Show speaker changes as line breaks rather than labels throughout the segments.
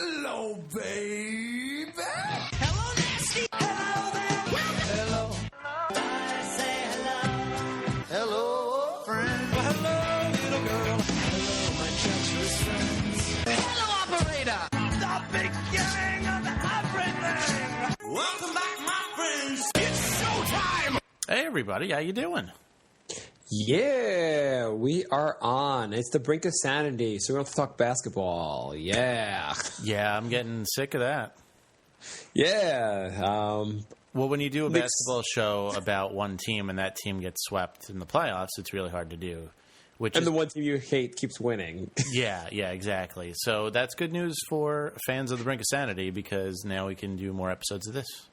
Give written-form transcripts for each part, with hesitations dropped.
Hello, baby. Hello, nasty. Hello there. Hello. I say hello. Hello, friend. Well, hello, little girl. Hello, my treacherous friends. Hello, operator. The beginning of everything. Welcome back, my friends. It's showtime.
Hey, everybody. How you doing?
Yeah, we are on. It's the brink of sanity, so we don't have to talk basketball. Yeah.
Yeah, I'm getting sick of that.
Yeah.
Well, when you do a basketball show about one team and that team gets swept in the playoffs, it's really hard to do.
And the one team you hate keeps winning.
Yeah, exactly. So that's good news for fans of the brink of sanity because now we can do more episodes of this.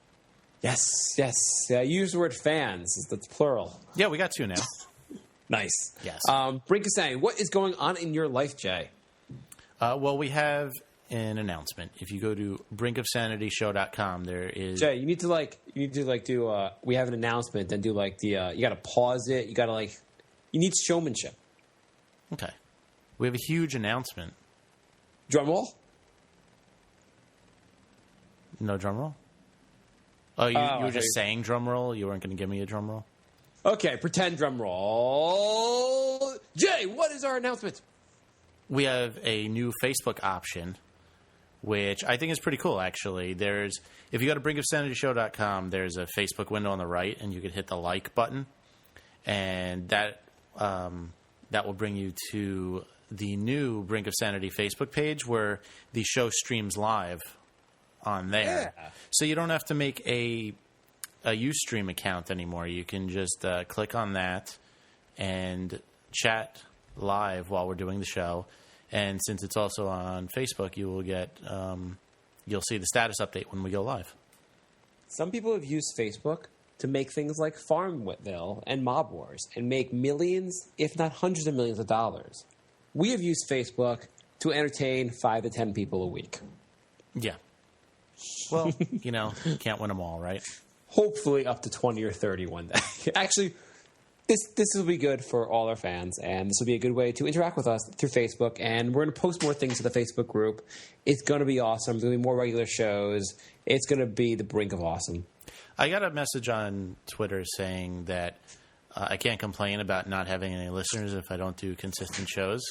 Yes. Use the word fans. That's plural.
Yeah, we got two now.
Nice.
Yes.
Brink of sanity. What is going on in your life, Jay?
Well, we have an announcement. If you go to brinkofsanityshow.com, there is...
Jay, you need to do, we have an announcement, then do you got to pause it. You need showmanship.
Okay. We have a huge announcement.
Drum roll?
No drum roll? Oh, you were just saying drum roll? You weren't going to give me a drum roll?
Okay, pretend drum roll. Jay, what is our announcement?
We have a new Facebook option, which I think is pretty cool, actually. If you go to brinkofsanityshow.com, there's a Facebook window on the right, and you can hit the like button, and that will bring you to the new Brink of Sanity Facebook page where the show streams live on there. Yeah. So you don't have to make a Ustream account anymore. You can just click on that and chat live while we're doing the show. And since it's also on Facebook, you will get you'll see the status update when we go live.
Some people have used Facebook to make things like Farmville and Mob Wars and make millions, if not hundreds of millions of dollars. We have used Facebook to entertain 5 to 10 people a week.
Yeah. Well, can't win them all, right?
Hopefully up to 20 or 30 one day. Actually, this will be good for all our fans, and this will be a good way to interact with us through Facebook, and we're going to post more things to the Facebook group. It's going to be awesome. There's going to be more regular shows. It's going to be the brink of awesome. I
got a message on Twitter saying that I can't complain about not having any listeners if I don't do consistent shows.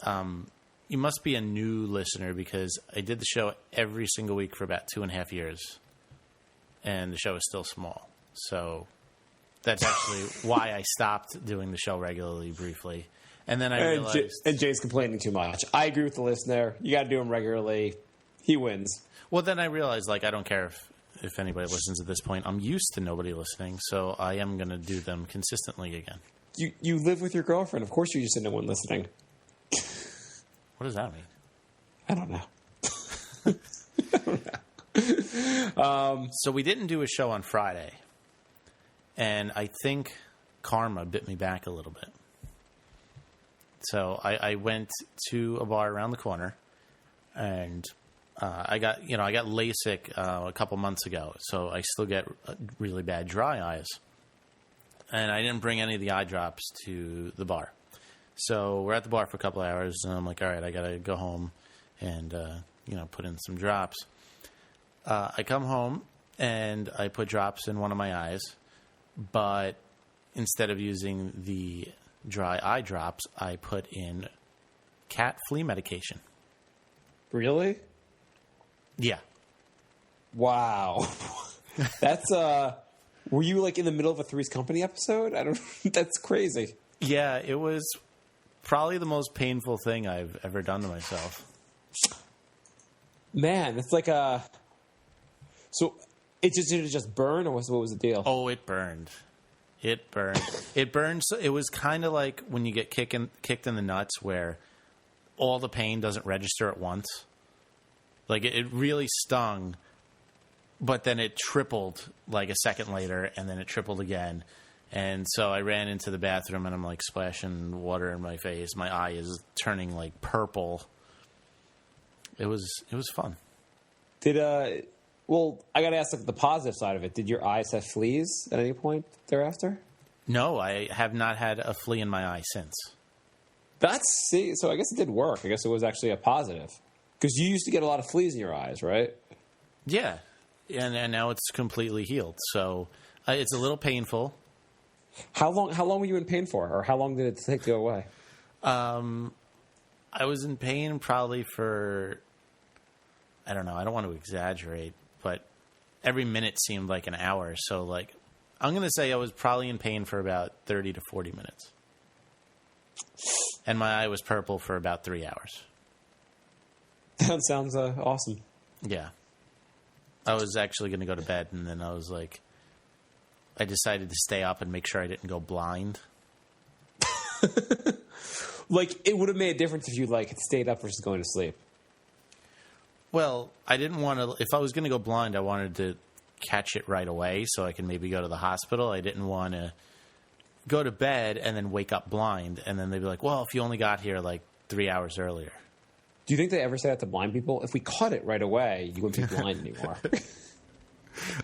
You must be a new listener because I did the show every single week for about 2.5 years. And the show is still small. So that's actually why I stopped doing the show regularly briefly. And then I realized...
And Jay's complaining too much. I agree with the listener. You got to do him regularly. He wins.
Well, then I realized, I don't care if anybody listens at this point. I'm used to nobody listening, so I am going to do them consistently again.
You live with your girlfriend. Of course you're used to no one listening.
What does that mean?
I don't know.
So we didn't do a show on Friday, and I think karma bit me back a little bit. So I went to a bar around the corner, and I got LASIK a couple months ago, so I still get really bad dry eyes, and I didn't bring any of the eye drops to the bar. So we're at the bar for a couple hours, and I'm like, all right, I got to go home and put in some drops. I come home, and I put drops in one of my eyes, but instead of using the dry eye drops, I put in cat flea medication.
Really?
Yeah.
Wow. That's, were you in the middle of a Three's Company episode? That's crazy.
Yeah, it was probably the most painful thing I've ever done to myself.
Man, it's so did it just burn, or what was the deal?
Oh, it burned. It burned. So it was kind of like when you get kicked in the nuts, where all the pain doesn't register at once. It really stung, but then it tripled a second later, and then it tripled again. And so I ran into the bathroom, and I'm splashing water in my face. My eye is turning purple. It was fun.
Well, I got to ask the positive side of it. Did your eyes have fleas at any point thereafter?
No, I have not had a flea in my eye since.
So I guess it did work. I guess it was actually a positive. Because you used to get a lot of fleas in your eyes, right?
Yeah, and now it's completely healed. So it's a little painful.
How long were you in pain for, or how long did it take to go away?
I was in pain probably for, I don't know, I don't want to exaggerate, but every minute seemed like an hour. So, like, I'm going to say I was probably in pain for about 30 to 40 minutes. And my eye was purple for about 3 hours.
That sounds awesome.
Yeah. I was actually going to go to bed, and then I was like, I decided to stay up and make sure I didn't go blind.
Like, it would have made a difference if you, like, had stayed up versus going to sleep.
Well, I didn't want to, if I was going to go blind, I wanted to catch it right away so I can maybe go to the hospital. I didn't want to go to bed and then wake up blind, and then they'd be like, well, if you only got here like 3 hours earlier.
Do you think they ever say that to blind people? If we caught it right away, you wouldn't be blind anymore.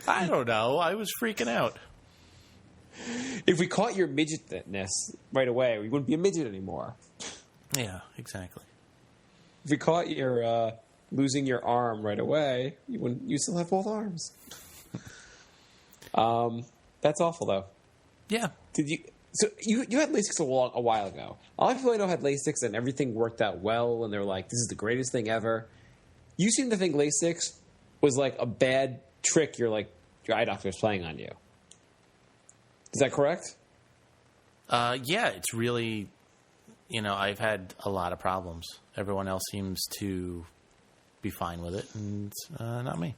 I don't know. I was freaking out.
If we caught your midgetness right away, we wouldn't be a midget anymore.
Yeah, exactly.
If we caught your losing your arm right away, you still have both arms. That's awful, though.
Yeah.
Did you? So you had LASIK a while ago. A lot of people I know had LASIK and everything worked out well, and they're like, "This is the greatest thing ever." You seem to think LASIK was like a bad trick. Your eye doctor is playing on you. Is that correct?
Yeah, it's really, I've had a lot of problems. Everyone else seems to be fine with it, and not me.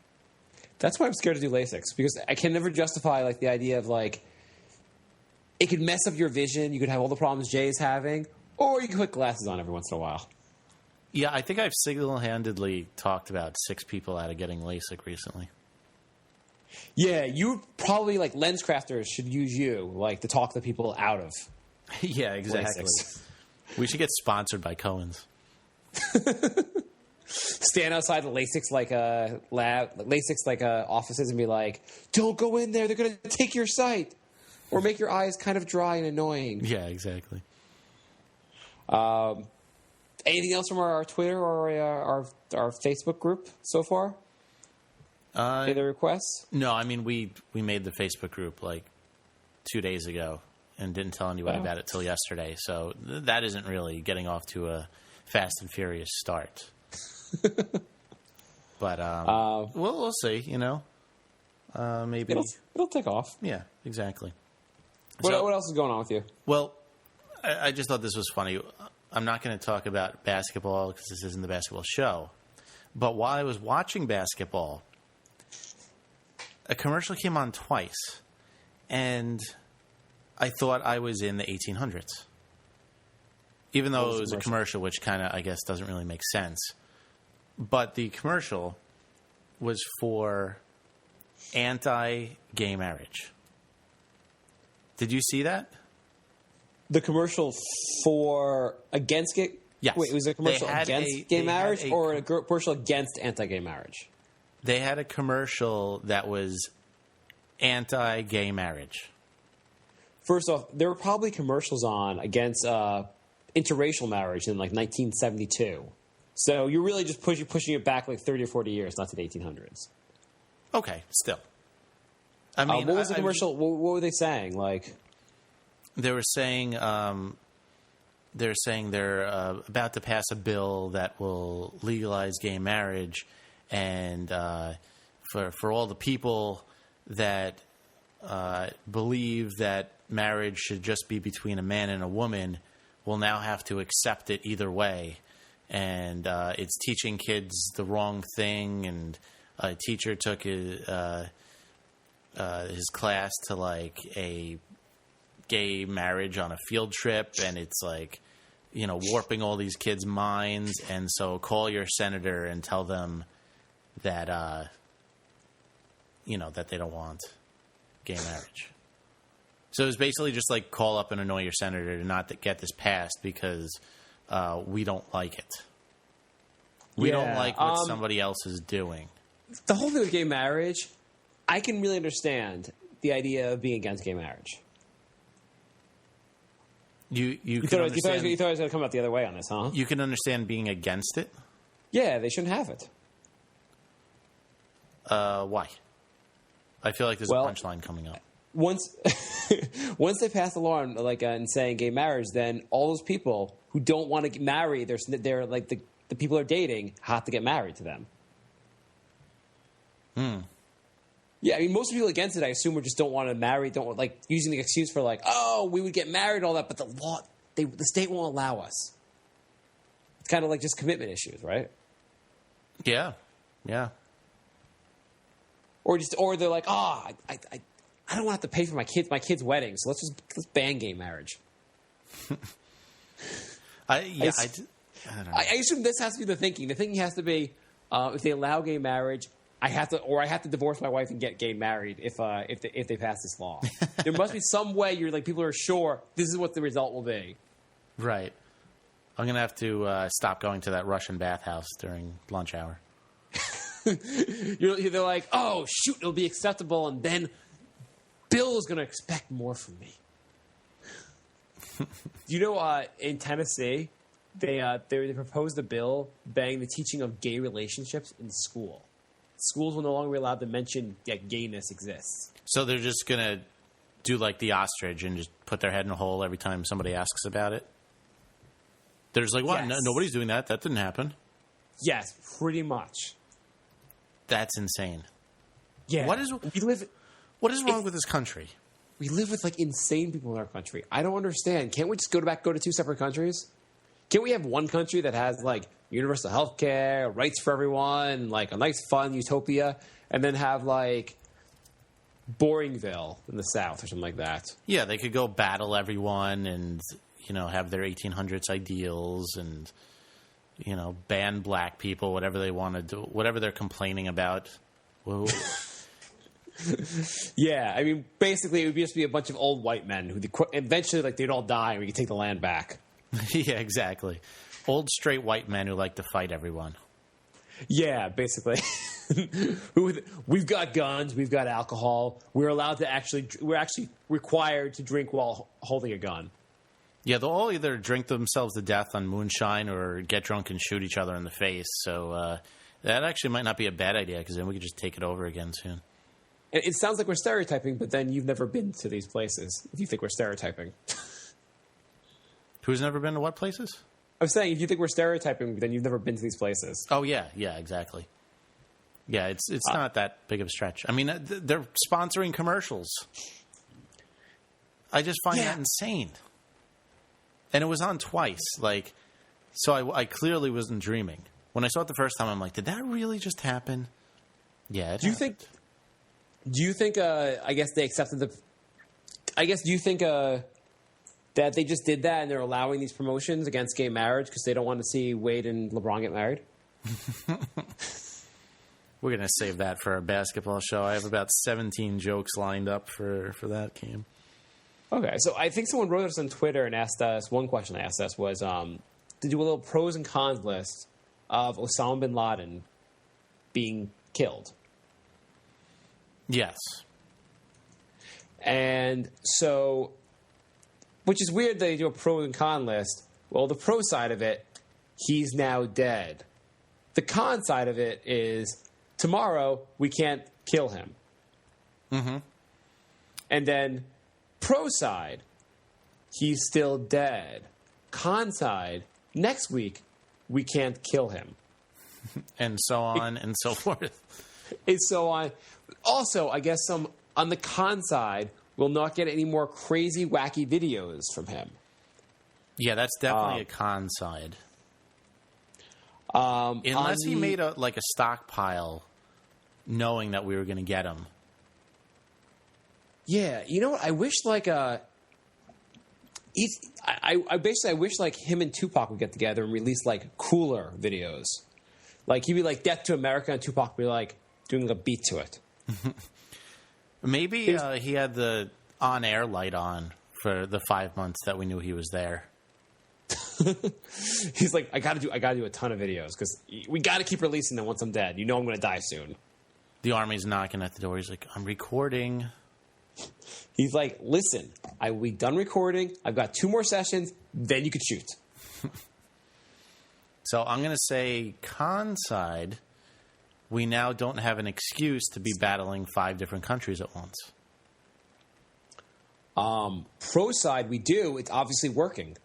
That's why I'm scared to do LASIK, because I can never justify like the idea of like it could mess up your vision. You could have all the problems Jay's having, or you could put glasses on every once in a while.
Yeah, I think I've single-handedly talked about 6 people out of getting LASIK recently.
Yeah, you probably like lens crafters should use you like to talk the people out of.
Yeah, exactly.
LASIK.
We should get sponsored by Cohen's.
Stand outside the LASIK offices and be like, "Don't go in there. They're going to take your sight or make your eyes kind of dry and annoying."
Yeah, exactly.
Anything else from our Twitter or our Facebook group so far? Any other requests?
No, I mean, we made the Facebook group like 2 days ago and didn't tell anybody about it till yesterday. So that isn't really getting off to a fast and furious start. But we'll see, maybe.
It'll take off.
Yeah, exactly.
What else is going on with you?
Well, I just thought this was funny. I'm not going to talk about basketball because this isn't the basketball show. But while I was watching basketball, a commercial came on twice, and I thought I was in the 1800s. Even though it was a commercial, which kind of, I guess, doesn't really make sense. But the commercial was for anti-gay marriage. Did you see that?
The commercial for against gay?
Yes.
Wait, it was a commercial against gay marriage or a commercial against anti-gay marriage?
They had a commercial that was anti-gay marriage.
First off, there were probably commercials on against interracial marriage in like 1972. So you're really just pushing it back like 30 or 40 years, not to the 1800s.
Okay, still. I mean,
what was the commercial? What were they saying? Like,
they were saying they're about to pass a bill that will legalize gay marriage, and for all the people that believe that marriage should just be between a man and a woman, will now have to accept it either way. And it's teaching kids the wrong thing. And a teacher took his class to like a gay marriage on a field trip, and it's like, warping all these kids' minds. And so call your senator and tell them that, that they don't want gay marriage. So it was basically just like call up and annoy your senator to not get this passed because we don't like it. We don't like what somebody else is doing.
The whole thing with gay marriage, I can really understand the idea of being against gay marriage. You thought I was going to come out the other way on this, huh?
You can understand being against it?
Yeah, they shouldn't have it.
Why? I feel like there's a punchline coming up.
Once they pass the law on, and saying gay marriage, then all those people who don't want to get married, they're like the people they're dating have to get married to them. Yeah, I mean, most people against it, I assume, just don't want to marry, using the excuse for we would get married, all that, but the law, the state won't allow us. It's kind of like just commitment issues, right?
Yeah.
Or they're like, I don't want to have to pay for my kids' wedding, so let's ban gay marriage.
I don't know.
I assume this has to be the thinking. The thinking has to be, if they allow gay marriage, I have to divorce my wife and get gay married if they pass this law. There must be some way people are sure this is what the result will be.
Right. I'm gonna have to stop going to that Russian bathhouse during lunch hour.
They're like, oh shoot, it'll be acceptable, and then Bill is gonna expect more from me. In Tennessee, they proposed a bill banning the teaching of gay relationships in school. Schools will no longer be allowed to mention that gayness exists. So
they're just going to do like the ostrich and just put their head in a hole every time somebody asks about it? They're just like, what?
Yes.
No, nobody's doing that. That didn't happen.
Yes, pretty much.
That's insane.
Yeah.
What is wrong with this country?
We live with insane people in our country. I don't understand. Can't we just go to two separate countries? Can't we have one country that has universal health care, rights for everyone, a nice fun utopia, and then have Boringville in the South or something like that? Yeah,
they could go battle everyone and have their 1800s ideals and ban black people, whatever they want to do, whatever they're complaining about. Whoa.
Yeah, I mean, basically, it would just be a bunch of old white men who eventually they'd all die and we could take the land back.
Yeah, exactly. Old straight white men who like to fight everyone.
Yeah, basically. We've got guns, we've got alcohol. We're actually required to drink while holding a gun.
Yeah, they'll all either drink themselves to death on moonshine or get drunk and shoot each other in the face. So that actually might not be a bad idea because then we could just take it over again soon.
It sounds like we're stereotyping, but then you've never been to these places if you think we're stereotyping.
Who's never been to what places?
I'm saying if you think we're stereotyping, then you've never been to these places.
Oh, yeah, exactly. Yeah, it's not that big of a stretch. I mean, they're sponsoring commercials. I just find that insane. And it was on twice. So I clearly wasn't dreaming. When I saw it the first time, I'm like, did that really just happen? Yeah, it happened. Do you think, I guess they accepted do you think that they just did that and they're allowing these promotions against gay marriage because they don't want to see Wade and LeBron get married? We're going to save that for our basketball show. I have about 17 jokes lined up for that game.
Okay, so I think someone wrote us on Twitter and asked us, one question they asked us was to do a little pros and cons list of Osama bin Laden being killed.
Yes.
And so, which is weird they do a pro and con list. Well, the pro side of it, he's now dead. The con side of it is tomorrow we can't kill him.
Mm-hmm.
And then pro side, he's still dead. Con side, next week we can't kill him.
And so on and so forth.
And so on. Also, I guess on the con side, we'll not get any more crazy, wacky videos from him.
Yeah, that's definitely a con side. Unless he made a stockpile knowing that we were going to get him.
Yeah, you know what? I wish I wish him and Tupac would get together and release cooler videos. He'd be Death to America and Tupac would be doing a beat to it.
Maybe he had the on-air light on for the 5 months that we knew he was there.
He's like, I gotta do a ton of videos because we gotta keep releasing them once I'm dead. I'm going to die soon.
The army's knocking at the door. He's like, I'm recording.
He's like, listen, we done recording. I've got 2 more sessions. Then you could shoot.
So I'm going to say con side, we now don't have an excuse to be battling 5 different countries at once.
Pro side, we do. It's obviously working.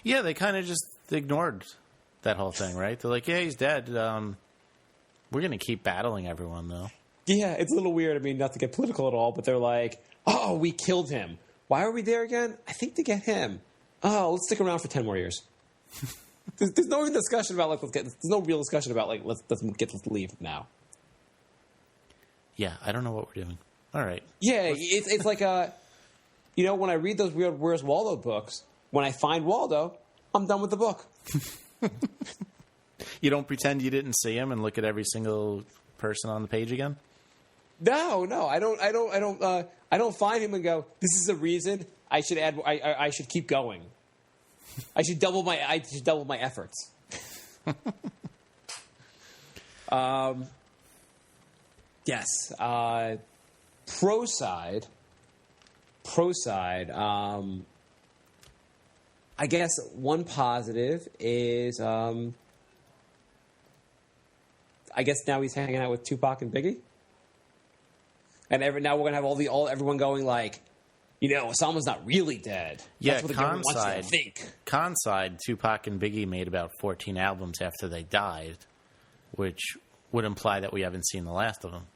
Yeah, they kind of just ignored that whole thing, right? They're like, yeah, he's dead. We're going to keep battling everyone, though.
Yeah, it's a little weird. I mean, not to get political at all, but they're like, oh, we killed him. Why are we there again? I think to get him. Oh, let's stick around for 10 more years. There's no discussion about, like, there's no real discussion about, like, let's leave now.
Yeah, I don't know what we're doing. All right.
Yeah, it's like, when I read those weird Where's Waldo books, when I find Waldo, I'm done with the book.
You don't pretend you didn't see him and look at every single person on the page again?
No, I don't find him and go, this is the reason I should add. I should keep going. I should double my efforts. Yes. Pro side. I guess one positive is, I guess now he's hanging out with Tupac and Biggie, and now we're gonna have everyone going like, Osama's not really dead.
Yeah,
that's what the government wants you to think.
Con side, Tupac and Biggie made about 14 albums after they died, which would imply that we haven't seen the last of them.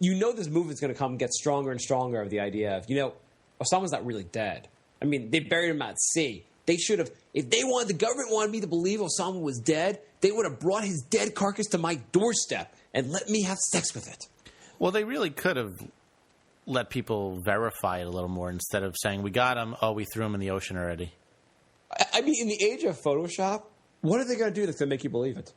This movement's going to come get stronger and stronger of the idea of, Osama's not really dead. I mean, they buried him at sea. They should have, if the government wanted me to believe Osama was dead, they would have brought his dead carcass to my doorstep and let me have sex with it.
Well, they really could have let people verify it a little more instead of saying, we got him, oh, we threw him in the ocean already.
I mean, in the age of Photoshop, what are they going to do that's going to make you believe it?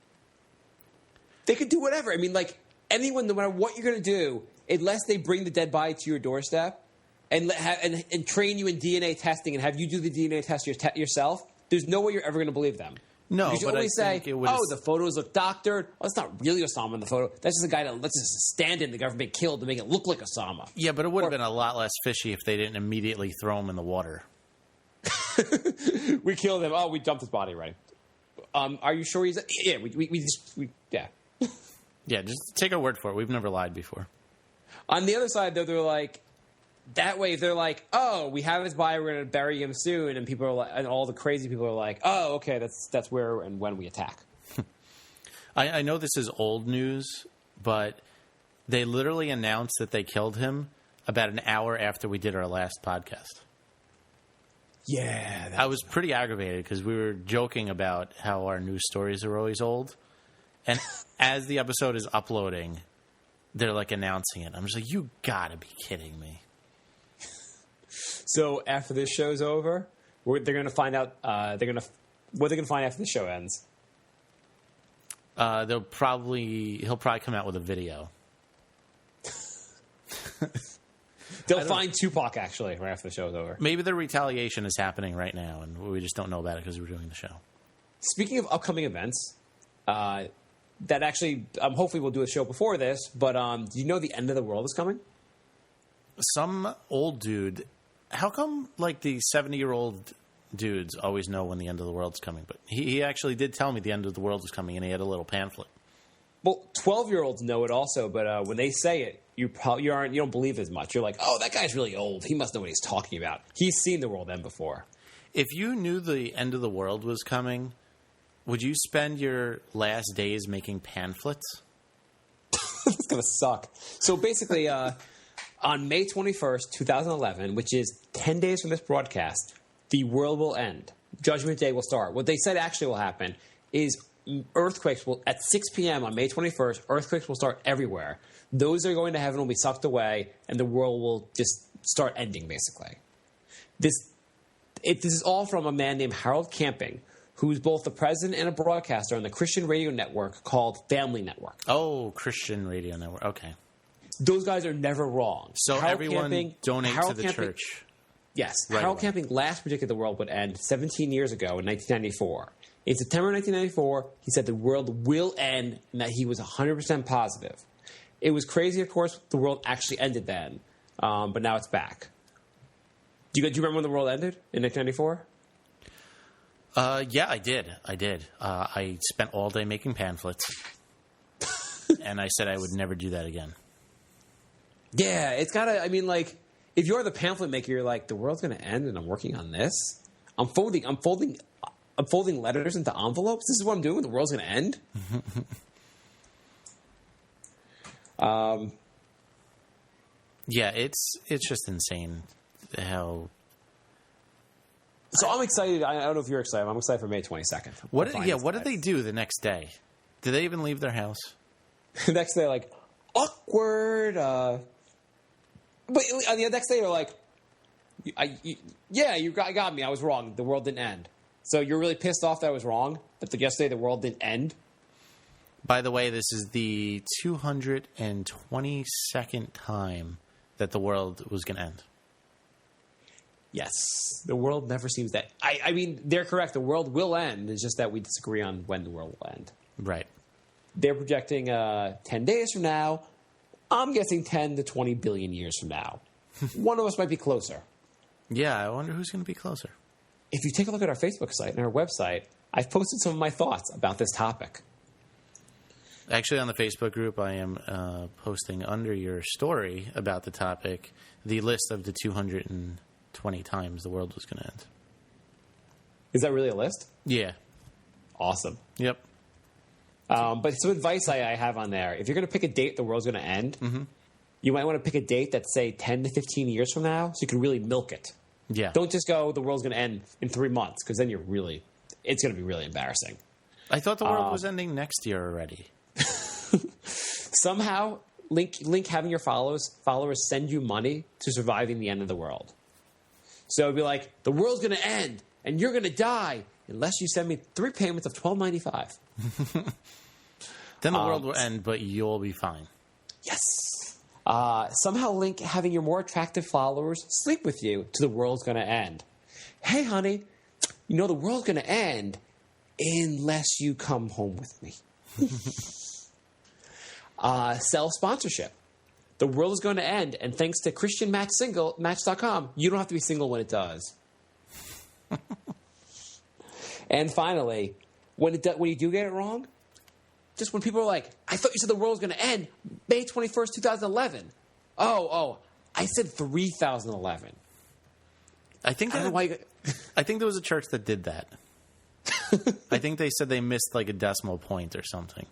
They could do whatever. I mean, like, anyone, no matter what you're going to do, unless they bring the dead body to your doorstep and train you in DNA testing and have you do the DNA test yourself, there's no way you're ever going to believe them.
No,
because you
but
always say, the photos look doctored. Well, that's not really Osama in the photo. That's just a guy that's just a stand-in the government killed to make it look like Osama.
Yeah, but it would have been a lot less fishy if they didn't immediately throw him in the water.
We killed him. Oh, we dumped his body, right? Are you sure he's... Yeah, yeah.
Yeah, just take our word for it. We've never lied before.
On the other side, though, they're like... That way, they're like, oh, we have his body, we're going to bury him soon, and people are like, and all the crazy people are like, oh, okay, that's where and when we attack.
I know this is old news, but they literally announced that they killed him about an hour after we did our last podcast.
Yeah.
I was pretty aggravated because we were joking about how our news stories are always old, and as the episode is uploading, they're like announcing it. I'm just like, you gotta be kidding me.
So after this show's over, they're going to find out. What are they going to find after the show ends?
He'll probably come out with a video.
They'll find Tupac actually right after the show's over.
Maybe the retaliation is happening right now, and we just don't know about it because we're doing the show.
Speaking of upcoming events, that actually, hopefully we'll do a show before this. But do you know the end of the world is coming?
Some old dude. How come, like, the 70-year-old dudes always know when the end of the world's coming? But he actually did tell me the end of the world was coming, and he had a little pamphlet.
Well, 12-year-olds know it also, but when they say it, you don't believe as much. You're like, oh, that guy's really old. He must know what he's talking about. He's seen the world end before.
If you knew the end of the world was coming, would you spend your last days making pamphlets?
It's going to suck. So basically... on May 21st, 2011, which is 10 days from this broadcast, the world will end. Judgment Day will start. What they said actually will happen is earthquakes will, at 6 p.m. on May 21st, earthquakes will start everywhere. Those that are going to heaven will be sucked away, and the world will just start ending, basically. This is all from a man named Harold Camping, who's both the president and a broadcaster on the Christian radio network called Family Network.
Oh, Christian radio network. Okay.
Those guys are never wrong.
So Harold everyone donate to the church.
Yes. Right Harold Camping last predicted the world would end 17 years ago in 1994. In September 1994, he said the world will end and that he was 100% positive. It was crazy, of course. The world actually ended then, but now it's back. Do you remember when the world ended in 1994?
Yeah, I did. I spent all day making pamphlets, and I said I would never do that again.
Yeah, it's gotta. I mean, like, if you're the pamphlet maker, you're like, the world's gonna end, and I'm working on this. I'm folding letters into envelopes. This is what I'm doing. The world's gonna end.
Yeah, it's just insane how.
So I'm excited. I don't know if you're excited. I'm excited for May 22nd.
What did they do the next day? Did they even leave their house?
The next day, like, awkward. But the next day, you're like, you got me. I was wrong. The world didn't end. So you're really pissed off that I was wrong? That yesterday the world didn't end?
By the way, this is the 222nd time that the world was going to end.
Yes. The world never seems that... I mean, they're correct. The world will end. It's just that we disagree on when the world will end.
Right.
They're projecting 10 days from now. I'm guessing 10 to 20 billion years from now. One of us might be closer.
Yeah, I wonder who's going to be closer.
If you take a look at our Facebook site and our website, I've posted some of my thoughts about this topic.
Actually, on the Facebook group, I am posting under your story about the topic the list of the 220 times the world was going to end.
Is that really a list?
Yeah.
Awesome.
Yep.
But some advice I have on there. If you're going to pick a date the world's going to end, you might want to pick a date that's, say, 10 to 15 years from now so you can really milk it.
Yeah.
Don't just go, the world's going to end in 3 months, because then it's going to be really embarrassing.
I thought the world was ending next year already.
Somehow, link having your followers send you money to surviving the end of the world. So it'd be like, the world's going to end, and you're going to die unless you send me 3 payments of $12.95.
Then the world will end, but you'll be fine.
Yes. Somehow link having your more attractive followers sleep with you to the world's going to end. Hey, honey, you know the world's going to end unless you come home with me. Sell sponsorship. The world is going to end, and thanks to ChristianMatch.com, you don't have to be single when it does. And finally, when you do get it wrong, just when people are like, I thought you said the world was going to end May 21st, 2011. Oh, I said 3011.
I think there was a church that did that. I think they said they missed like a decimal point or something.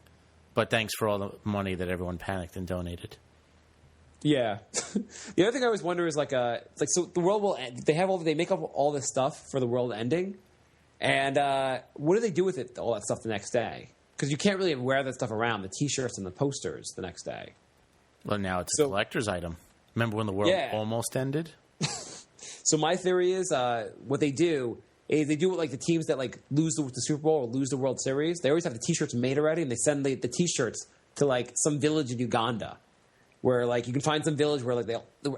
But thanks for all the money that everyone panicked and donated.
Yeah. The other thing I always wonder is so the world will end. They make up all this stuff for the world ending. And what do they do with it, all that stuff, the next day? Because you can't really wear that stuff around, the T-shirts and the posters, the next day.
Well, now it's a collector's item. Remember when the world almost ended?
So my theory is what they do is they do it like the teams that like lose the Super Bowl or lose the World Series. They always have the T-shirts made already, and they send the T-shirts to like some village in Uganda, where like you can find some village where like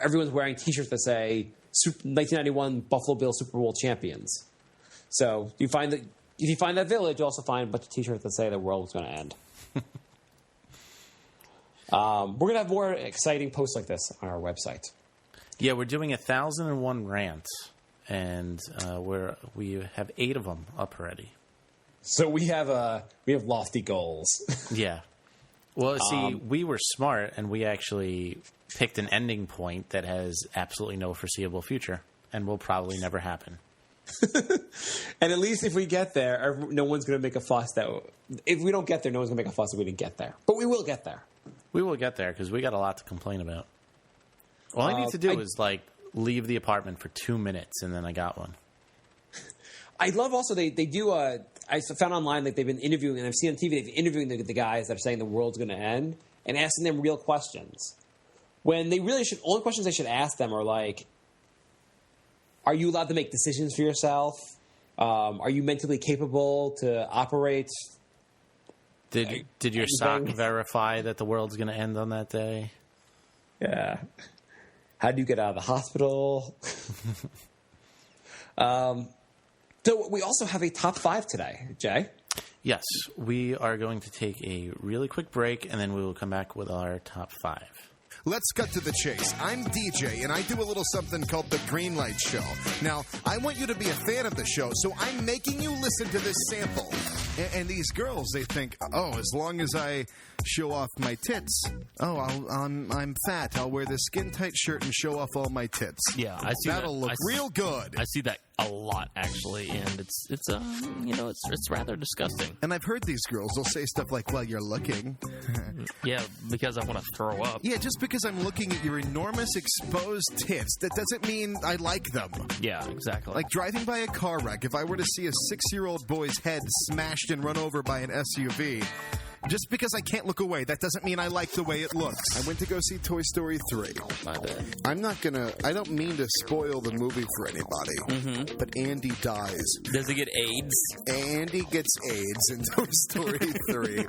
everyone's wearing T-shirts that say 1991 Buffalo Bills Super Bowl champions. So if you find that village, you also find a bunch of T-shirts that say the world is going to end. We're going to have more exciting posts like this on our website.
Yeah, we're doing 1,001 rants, and we have 8 of them up already. So
we have lofty goals.
Yeah. Well, see, we were smart, and we actually picked an ending point that has absolutely no foreseeable future, and will probably never happen.
And at least if we get there, no one's going to make a fuss if we don't get there, no one's going to make a fuss that we didn't get there. But we will get there.
We will get there because we got a lot to complain about. All I need to do is like leave the apartment for 2 minutes, and then I got one.
I love also they do. I found online like they've been interviewing, and I've seen on TV they've been interviewing the guys that are saying the world's going to end and asking them real questions. When they really should, only questions they should ask them are like, are you allowed to make decisions for yourself? Are you mentally capable to operate?
Did your sock verify that the world's going to end on that day?
Yeah. How do you get out of the hospital? So we also have a top 5 today, Jay.
Yes, we are going to take a really quick break, and then we will come back with our top 5.
let's cut to the chase. I'm DJ, and I do a little something called the Green Light Show. Now, I want you to be a fan of the show, so I'm making you listen to this sample. And these girls, they think, oh, as long as I show off my tits, I'm fat. I'll wear this skin-tight shirt and show off all my tits.
Yeah, I see
That'll look real good.
I see that a lot, actually, and it's rather disgusting.
And I've heard these girls, they'll say stuff like, well, you're looking.
Yeah, because I want to throw up.
Yeah, just because I'm looking at your enormous exposed tits, that doesn't mean I like them.
Yeah, exactly.
Like driving by a car wreck, if I were to see a 6-year-old boy's head smashed and run over by an SUV, just because I can't look away, that doesn't mean I like the way it looks. I went to go see Toy Story 3.
My bad.
I don't mean to spoil the movie for anybody, but Andy dies.
Does he get AIDS?
Andy gets AIDS in Toy Story 3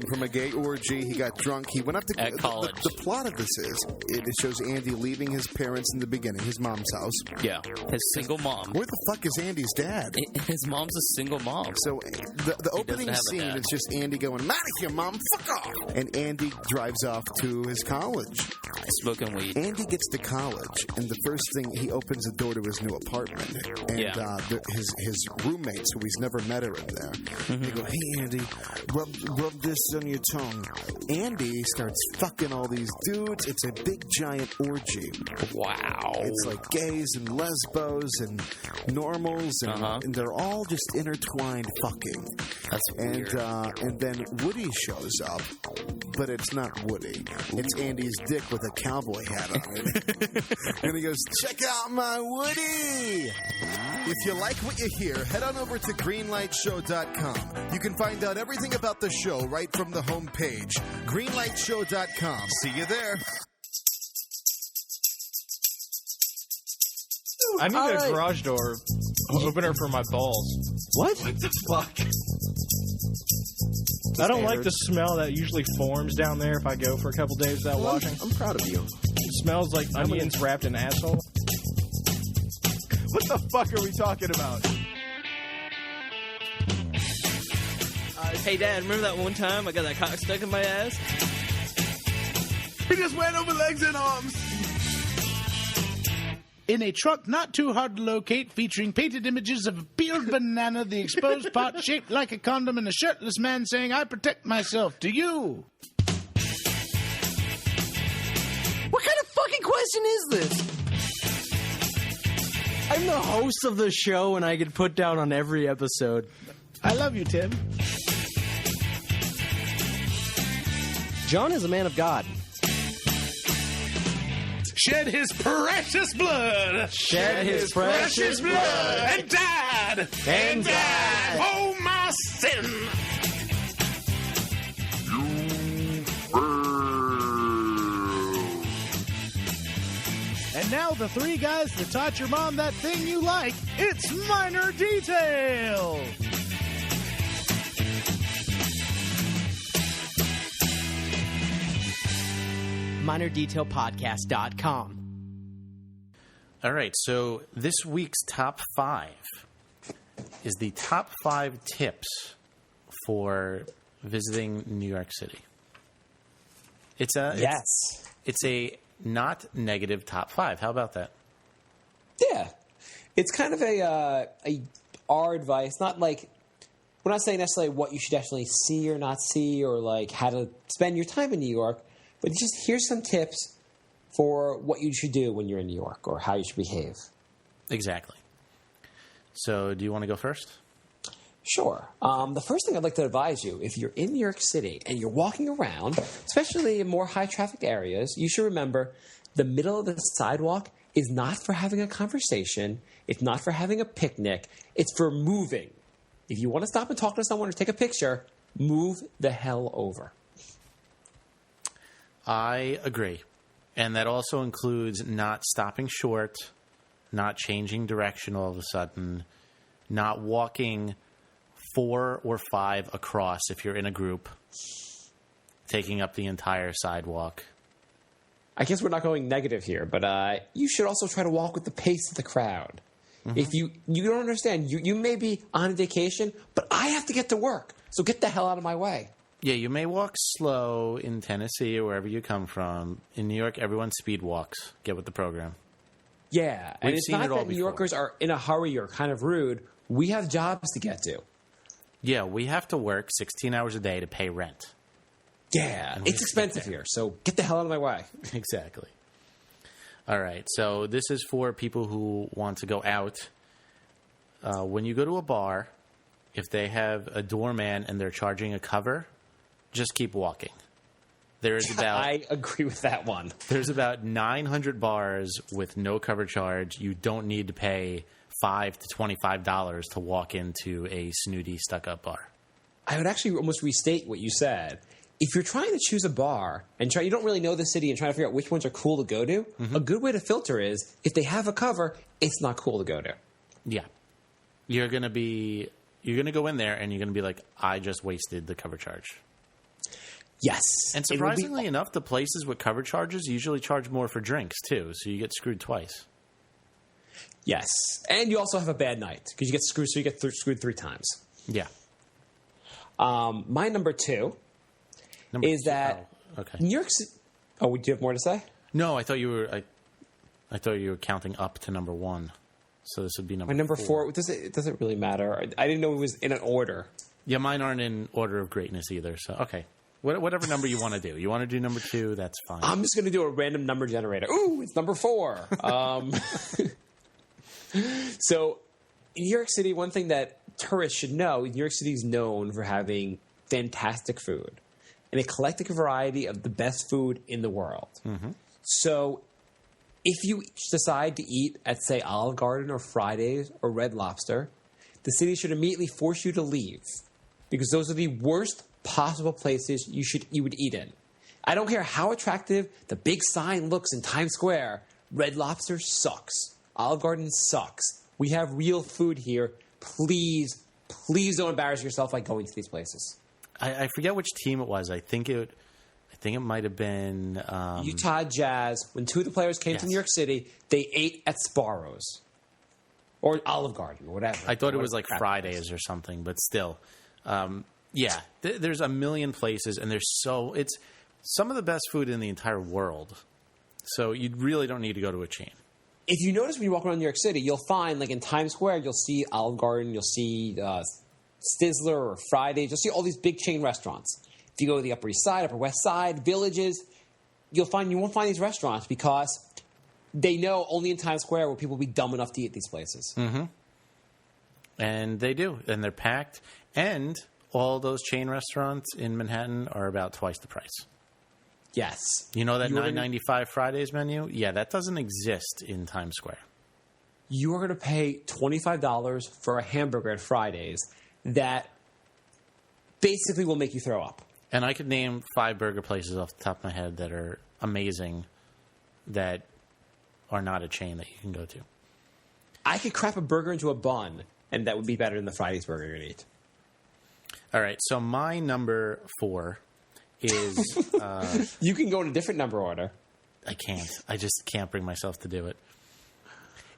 from a gay orgy. He got drunk. He went up to
at college.
The plot of this is, it shows Andy leaving his parents in the beginning, his mom's house.
Yeah, his single mom.
Where the fuck is Andy's dad?
His mom's a single mom.
So the opening scene is just Andy going, "I'm out of here, Mom, fuck off!" And Andy drives off to his college.
Smoking weed.
Andy gets to college, and the first thing, he opens the door to his new apartment. And his roommates, who he's never met, are in there. They go, "Hey, Andy, rub this on your tongue." Andy starts fucking all these dudes. It's a big, giant orgy.
Wow.
It's like gays and lesbos and normals, and they're all just intertwined fucking.
That's weird.
And then Woody shows up, but it's not Woody. It's Andy's dick with a cowboy hat on it. And he goes, "Check out my Woody!" If you like what you hear, head on over to greenlightshow.com. You can find out everything about the show right from the homepage. greenlightshow.com. See you there.
I need a garage door opener for my balls.
What?
What the fuck? I don't like the smell that usually forms down there if I go for a couple days without washing.
I'm proud of you.
It smells like onions wrapped in asshole. What the fuck are we talking about?
Hey, Dad, remember that one time I got that cock stuck in my ass?
He just went over legs and arms.
In a truck not too hard to locate, featuring painted images of a peeled banana, the exposed part shaped like a condom, and a shirtless man saying, "I protect myself." To you.
What kind of fucking question is this? I'm the host of the show, and I get put down on every episode.
I love you, Tim.
John is a man of God.
Shed his precious blood.
Shed his precious blood.
And died.
And died.
Oh, my sin. And now the three guys that taught your mom that thing you like. It's Minor Detail.
minordetailpodcast.com.
All right, so this week's top 5 is the top 5 tips for visiting New York City. It's a not negative top 5. How about that?
Yeah. It's kind of our advice, not like, we're not saying necessarily what you should actually see or not see, or like how to spend your time in New York, but just here's some tips for what you should do when you're in New York, or how you should behave.
Exactly. So, do you want to go first?
Sure. The first thing I'd like to advise you, if you're in New York City and you're walking around, especially in more high-traffic areas, you should remember the middle of the sidewalk is not for having a conversation. It's not for having a picnic. It's for moving. If you want to stop and talk to someone or take a picture, move the hell over.
I agree. And that also includes not stopping short, not changing direction all of a sudden, not walking 4 or 5 across if you're in a group, taking up the entire sidewalk.
I guess we're not going negative here, but you should also try to walk with the pace of the crowd. Mm-hmm. If you don't understand, you may be on vacation, but I have to get to work, so get the hell out of my way.
Yeah, you may walk slow in Tennessee or wherever you come from. In New York, everyone speed walks. Get with the program.
Yeah, and
We've
it's
seen
not
it all
that New
before.
Yorkers are in a hurry or kind of rude. We have jobs to get to.
Yeah, we have to work 16 hours a day to pay rent.
Yeah,
we
it's
just get
expensive
there.
here, so get the hell out of my way.
Exactly. All right, so this is for people who want to go out. When you go to a bar, if they have a doorman and they're charging a cover, just keep walking. There's about
I agree with that one.
There's about 900 bars with no cover charge. You don't need to pay $5 to $25 to walk into a snooty, stuck-up bar.
I would actually almost restate what you said. If you're trying to choose a bar and you don't really know the city and trying to figure out which ones are cool to go to, a good way to filter is if they have a cover, it's not cool to go to.
Yeah. You're going to go in there and you're going to be like, I just wasted the cover charge.
Yes.
And surprisingly enough, the places with cover charges usually charge more for drinks, too, so you get screwed twice.
Yes. And you also have a bad night because you get screwed, so you get screwed 3 times.
Yeah.
My number 2 is that
okay.
New York City... Oh, do you have more to say?
No, I thought you were... I thought you were counting up to number 1. So this would be number
My number
4.
4, it doesn't really matter. I didn't know it was in an order.
Yeah, mine aren't in order of greatness either. So, okay. Whatever number you want to do. You want to do number 2, that's fine.
I'm just going to do a random number generator. Ooh, it's number 4. So, in New York City, one thing that tourists should know, New York City is known for having fantastic food and a eclectic variety of the best food in the world. Mm-hmm. So, if you decide to eat at, say, Olive Garden or Fridays or Red Lobster, the city should immediately force you to leave because those are the worst possible places you would eat in. I don't care how attractive the big sign looks in Times Square. Red Lobster sucks. Olive Garden sucks. We have real food here. Please don't embarrass yourself by going to these places.
I forget which team it was. I think it might have been
Utah Jazz. When 2 of the players came to New York City, they ate at Sparrow's or Olive Garden or whatever.
I thought it was like Fridays or something, but still. Yeah, there's a million places, and it's some of the best food in the entire world. So you really don't need to go to a chain.
If you notice when you walk around New York City, you'll find, like in Times Square, you'll see Olive Garden, you'll see Sizzler or Fridays, you'll see all these big chain restaurants. If you go to the Upper East Side, Upper West Side, Villages, you won't find these restaurants because they know only in Times Square will people be dumb enough to eat these places.
Mm-hmm. And they do, and they're packed, and all those chain restaurants in Manhattan are about twice the price.
Yes.
You know that $9.95 Fridays menu? Yeah, that doesn't exist in Times Square.
You are going to pay $25 for a hamburger at Fridays that basically will make you throw up.
And I could name 5 burger places off the top of my head that are amazing that are not a chain that you can go to.
I could crap a burger into a bun, and that would be better than the Fridays burger you're going to eat.
All right, so my number 4 is...
you can go in a different number order.
I can't. I just can't bring myself to do it.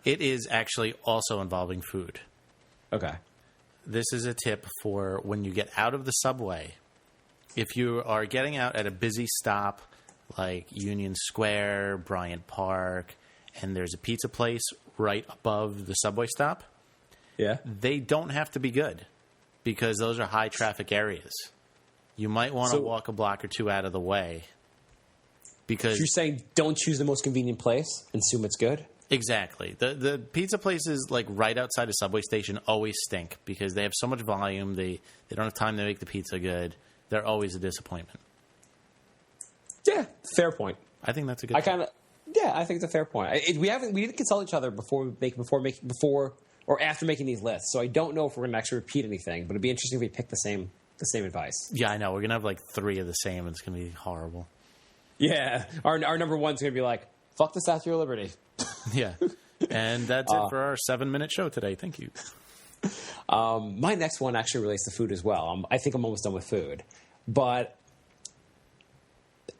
It is actually also involving food.
Okay.
This is a tip for when you get out of the subway. If you are getting out at a busy stop like Union Square, Bryant Park, and there's a pizza place right above the subway stop, they don't have to be good because those are high traffic areas. You might want to walk a block or 2 out of the way. Because
you're saying don't choose the most convenient place and assume it's good?
Exactly. The pizza places like right outside a subway station always stink because they have so much volume. They don't have time to make the pizza good. They're always a disappointment.
Yeah, fair point.
I think that's a good.
I think it's a fair point. We didn't consult each other before or after making these lists, so I don't know if we're going to actually repeat anything. But it'd be interesting if we pick the same advice.
Yeah, I know. We're gonna have like 3 of the same, and it's gonna be horrible.
Yeah, our number 1's gonna be like, fuck the Statue of Liberty.
Yeah, and that's it for our 7-minute show today. Thank you.
My next one actually relates to food as well. I think I'm almost done with food, but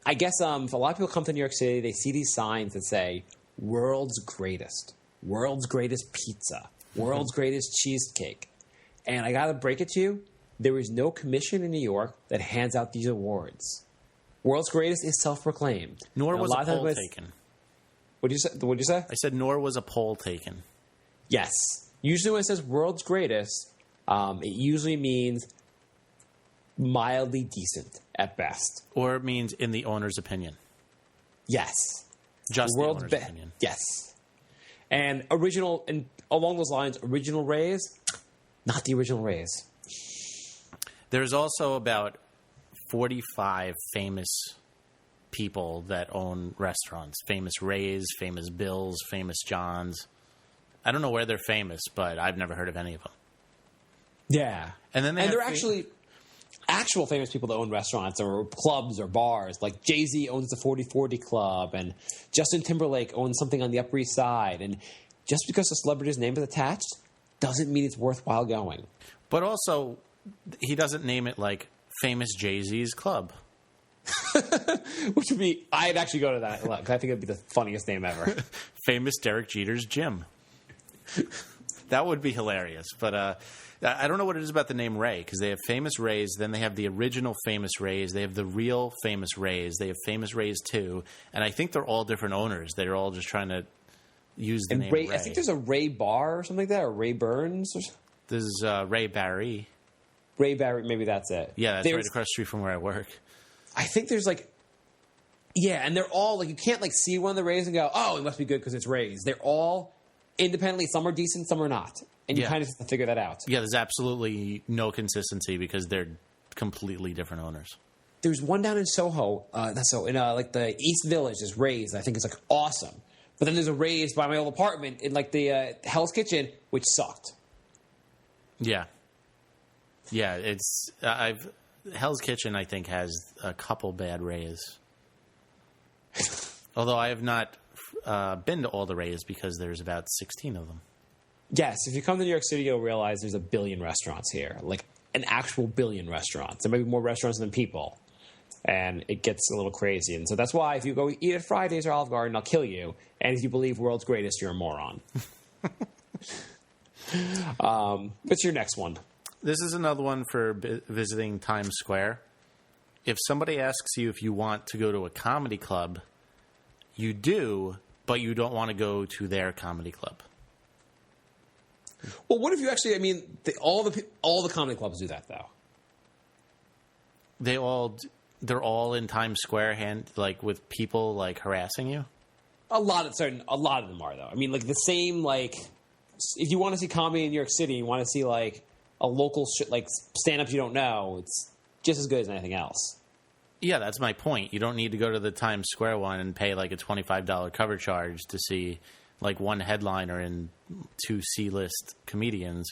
I guess if a lot of people come to New York City, they see these signs that say "World's Greatest Pizza," "World's Greatest Cheesecake," and I gotta break it to you, there is no commission in New York that hands out these awards. World's greatest is self-proclaimed.
Nor
And
was a
lot of
poll
times-
taken.
What'd you say?
I said nor was a poll taken.
Yes. Usually when it says world's greatest, it usually means mildly decent at best.
Or it means in the owner's opinion.
Yes.
Just the owner's opinion.
Yes. And original, and along those lines, original Rays, not the original Rays.
There's also about 45 famous people that own restaurants. Famous Rays, famous Bills, famous Johns. I don't know where they're famous, but I've never heard of any of them.
Yeah.
And then
they're actually actual famous people that own restaurants or clubs or bars. Like Jay-Z owns the 4040 Club, and Justin Timberlake owns something on the Upper East Side. And just because a celebrity's name is attached doesn't mean it's worthwhile going.
But also, he doesn't name it like Famous Jay-Z's Club.
Which would be, I'd actually go to that. Look, I think it'd be the funniest name ever.
Famous Derek Jeter's Gym. That would be hilarious. But I don't know what it is about the name Ray, because they have Famous Rays, then they have the original Famous Rays, they have the real Famous Rays, they have Famous Rays 2, and I think they're all different owners. They're all just trying to use the name Ray.
I think there's a Ray Bar or something like that, or Ray Burns. Or
There's Ray Barry.
Ray Barry, maybe that's it.
Yeah, that's right across the street from where I work.
I think there's like, yeah, and they're all like, you can't like see one of the Rays and go, oh, it must be good because it's Rays. They're all independently, some are decent, some are not. And you kind of have to figure that out.
Yeah, there's absolutely no consistency because they're completely different owners.
There's one down in Soho, in like the East Village, is Rays. I think it's like awesome. But then there's a Rays by my old apartment in like the Hell's Kitchen, which sucked.
Yeah. Yeah, it's Hell's Kitchen, I think, has a couple bad Rays. Although I have not been to all the Rays because there's about 16 of them.
Yes, if you come to New York City, you'll realize there's a billion restaurants here. Like an actual billion restaurants. There may be more restaurants than people. And it gets a little crazy. And so that's why if you go eat at Fridays or Olive Garden, I'll kill you. And if you believe world's greatest, you're a moron. What's your next one?
This is another one for visiting Times Square. If somebody asks you if you want to go to a comedy club, you do, but you don't want to go to their comedy club.
Well, what if you actually? I mean, all the comedy clubs do that, though.
They're all in Times Square, like with people like harassing you.
A lot of them are, though. I mean, like the same. Like, if you want to see comedy in New York City, you want to see like a local like stand-ups you don't know. It's just as good as anything else.
Yeah, that's my point. You don't need to go to the Times Square one and pay like a $25 cover charge to see like one headliner and two C-list comedians.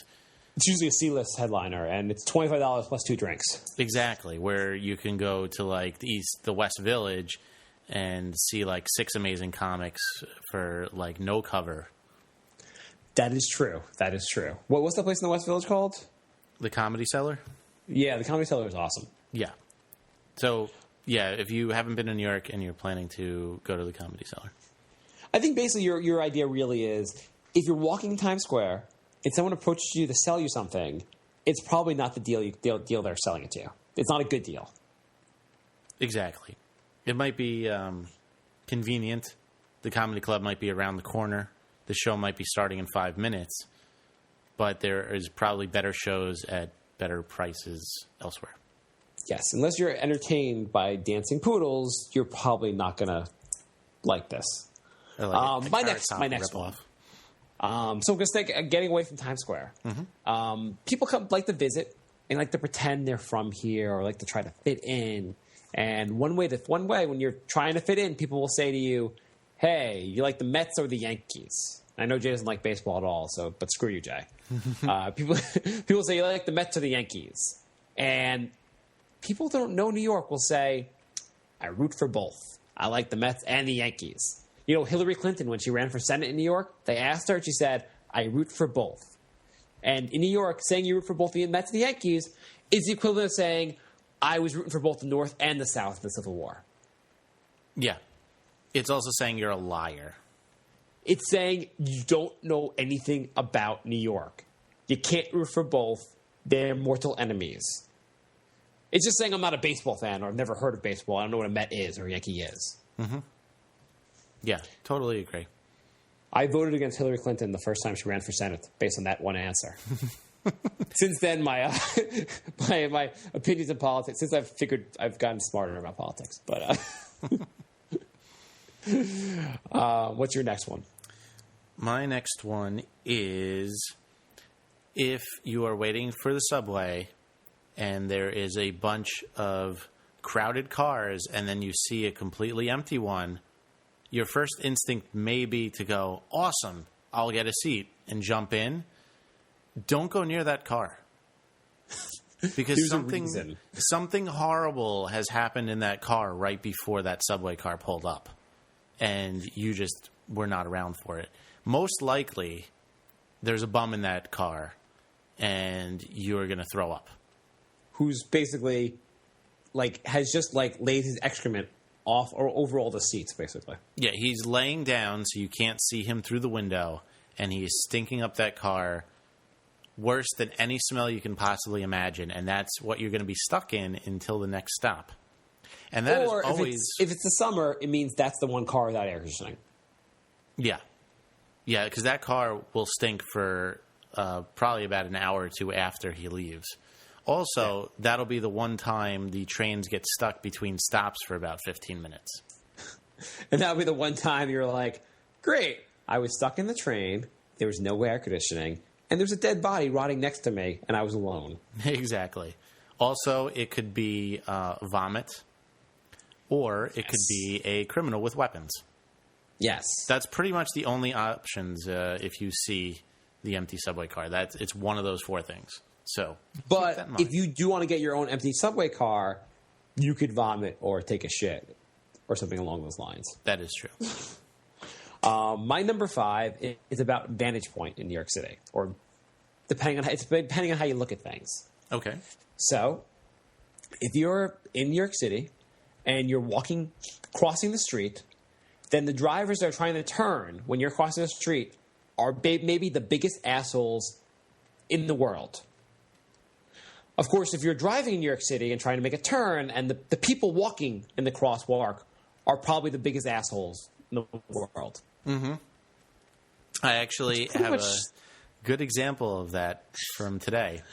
It's usually a C-list headliner, and it's $25 plus 2 drinks.
Exactly, where you can go to like the West Village and see like 6 amazing comics for like no cover.
That is true. That is true. What's that place in the West Village called?
The Comedy Cellar?
Yeah, the Comedy Cellar is awesome.
Yeah. So, yeah, if you haven't been in New York and you're planning to go to the Comedy Cellar.
I think basically your idea really is if you're walking in Times Square and someone approaches you to sell you something, it's probably not the deal they're selling it to you. It's not a good deal.
Exactly. It might be convenient. The comedy club might be around the corner. The show might be starting in 5 minutes. But there is probably better shows at better prices elsewhere.
Yes, unless you're entertained by dancing poodles, you're probably not going to like this.
Like
my next one. So we're going to getting away from Times Square. Mm-hmm. People like to visit and like to pretend they're from here or like to try to fit in. And one way when you're trying to fit in, people will say to you, "Hey, you like the Mets or the Yankees?" I know Jay doesn't like baseball at all, but screw you, Jay. People say you like the Mets or the Yankees, and people that don't know New York will say, "I root for both. I like the Mets and the Yankees." You know, Hillary Clinton, when she ran for Senate in New York, they asked her, and she said, "I root for both." And in New York, saying you root for both the Mets and the Yankees is the equivalent of saying, "I was rooting for both the North and the South in the Civil War."
Yeah. It's also saying you're a liar.
It's saying you don't know anything about New York. You can't root for both. they're mortal enemies. It's just saying I'm not a baseball fan or I've never heard of baseball. I don't know what a Met is or a Yankee is.
Mm-hmm. Yeah, totally agree.
I voted against Hillary Clinton the first time she ran for Senate based on that one answer. Since then, my opinions in politics, since I've gotten smarter about politics. But what's your next one?
My next one is if you are waiting for the subway and there is a bunch of crowded cars and then you see a completely empty one, your first instinct may be to go, awesome, I'll get a seat and jump in. Don't go near that car. Because something horrible has happened in that car right before that subway car pulled up. And you just were not around for it. Most likely, there's a bum in that car, and you're going to throw up.
Who's basically, has just, laid his excrement off or over all the seats, basically.
Yeah, he's laying down so you can't see him through the window, and he's stinking up that car worse than any smell you can possibly imagine, and that's what you're going to be stuck in until the next stop. And that
or
is always...
if it's the summer, it means that's the one car without air conditioning.
Yeah. Yeah, because that car will stink for probably about an hour or two after he leaves. Also, that'll be the one time the trains get stuck between stops for about 15 minutes.
And that'll be the one time you're like, great, I was stuck in the train, there was no air conditioning, and there's a dead body rotting next to me, and I was alone.
Exactly. Also, it could be vomit, or it could be a criminal with weapons.
Yes.
That's pretty much the only options if you see the empty subway car. It's one of those four things. So,
but if you do want to get your own empty subway car, you could vomit or take a shit or something along those lines.
That is true.
My number 5 is about vantage point in New York City, or depending on how you look at things.
Okay.
So, if you're in New York City and you're crossing the street, then the drivers that are trying to turn when you're crossing the street are maybe the biggest assholes in the world. Of course, if you're driving in New York City and trying to make a turn, and the people walking in the crosswalk are probably the biggest assholes in the world.
Mm-hmm. I actually have a good example of that from today.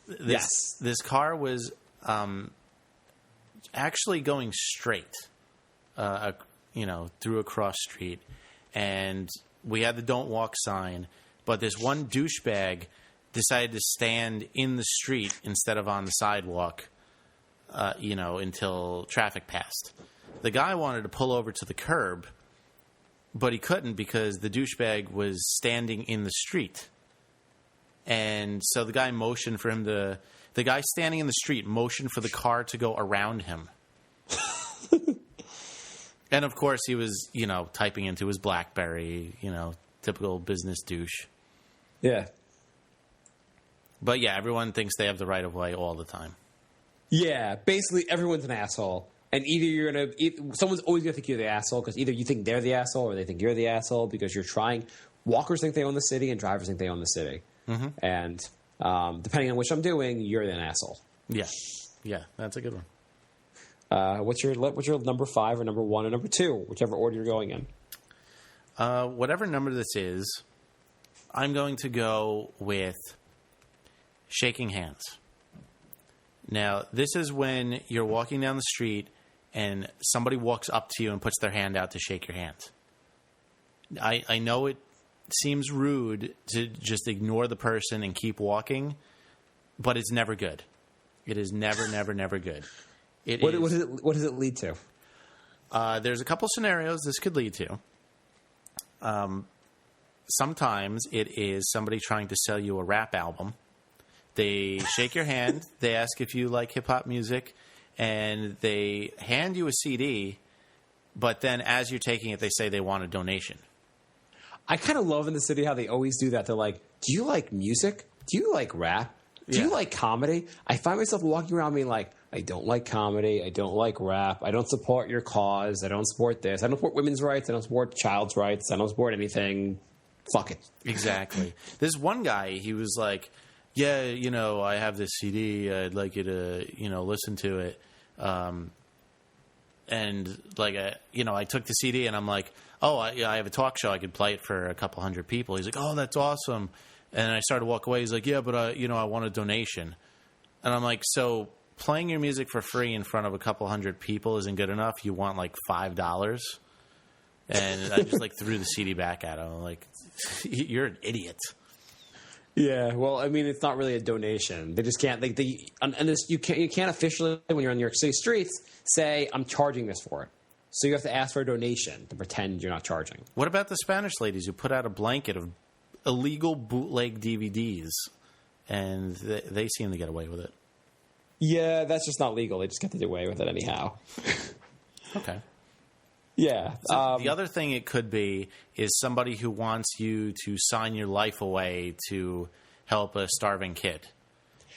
This car was actually going straight, through a cross street, and we had the "Don't Walk" sign, but this one douchebag decided to stand in the street instead of on the sidewalk, until traffic passed. The guy wanted to pull over to the curb, but he couldn't because the douchebag was standing in the street. And so the guy motioned for him to... The guy standing in the street motioned for the car to go around him. And, of course, he was, typing into his BlackBerry, typical business douche.
Yeah.
But, yeah, everyone thinks they have the right of way all the time.
Yeah, basically everyone's an asshole. And either someone's always going to think you're the asshole because either you think they're the asshole or they think you're the asshole because you're trying. Walkers think they own the city and drivers think they own the city. Mm-hmm. And depending on which I'm doing, you're an asshole. Yeah.
Yeah, that's a good one.
What's your number 5 or number 1 or number 2, whichever order you're going in?
Whatever number this is, I'm going to go with shaking hands. Now, this is when you're walking down the street and somebody walks up to you and puts their hand out to shake your hand. I know it seems rude to just ignore the person and keep walking, but it's never good. It is never, never, never good.
What does it lead to?
There's a couple scenarios this could lead to. Sometimes it is somebody trying to sell you a rap album. They shake your hand, they ask if you like hip-hop music, and they hand you a CD, but then as you're taking it, they say they want a donation.
I kind of love in the city how they always do that. They're like, do you like music? Do you like rap? Do you like comedy? I find myself walking around being like, I don't like comedy. I don't like rap. I don't support your cause. I don't support this. I don't support women's rights. I don't support child's rights. I don't support anything. Fuck it.
Exactly. This one guy, he was like, yeah, I have this CD. I'd like you to, listen to it. And like, I took the CD and I'm like, oh, I have a talk show. I could play it for a couple hundred people. He's like, oh, that's awesome. And I started to walk away. He's like, yeah, but I want a donation. And I'm like, so playing your music for free in front of a couple hundred people isn't good enough. You want like $5. And I just like threw the CD back at him. I'm like, you're an idiot.
Yeah, well, I mean, it's not really a donation. They just can't. You can't officially, when you're on New York City streets, say I'm charging this for it. So you have to ask for a donation to pretend you're not charging.
What about the Spanish ladies who put out a blanket of illegal bootleg DVDs, and they seem to get away with it?
Yeah, that's just not legal. They just get to get away with it anyhow.
Okay.
Yeah.
So the other thing it could be is somebody who wants you to sign your life away to help a starving kid,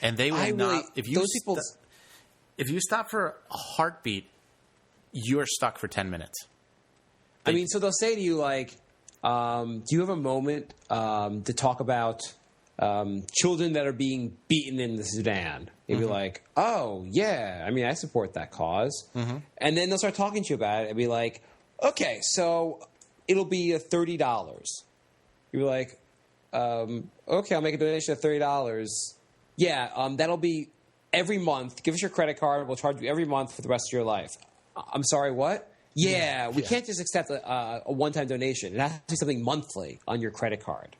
and they will not. If you stop for a heartbeat, you're stuck for 10 minutes.
I mean, so they'll say to you like, "Do you have a moment to talk about children that are being beaten in the Sudan?" You'd be like, "Oh yeah, I mean, I support that cause." And then they'll start talking to you about it and be like, "Okay, so it'll be $30." You'd be like, "Okay, I'll make a donation of $30." Yeah, that'll be every month. Give us your credit card. We'll charge you every month for the rest of your life. I'm sorry, what? Yeah, we can't just accept a one-time donation. It has to be something monthly on your credit card.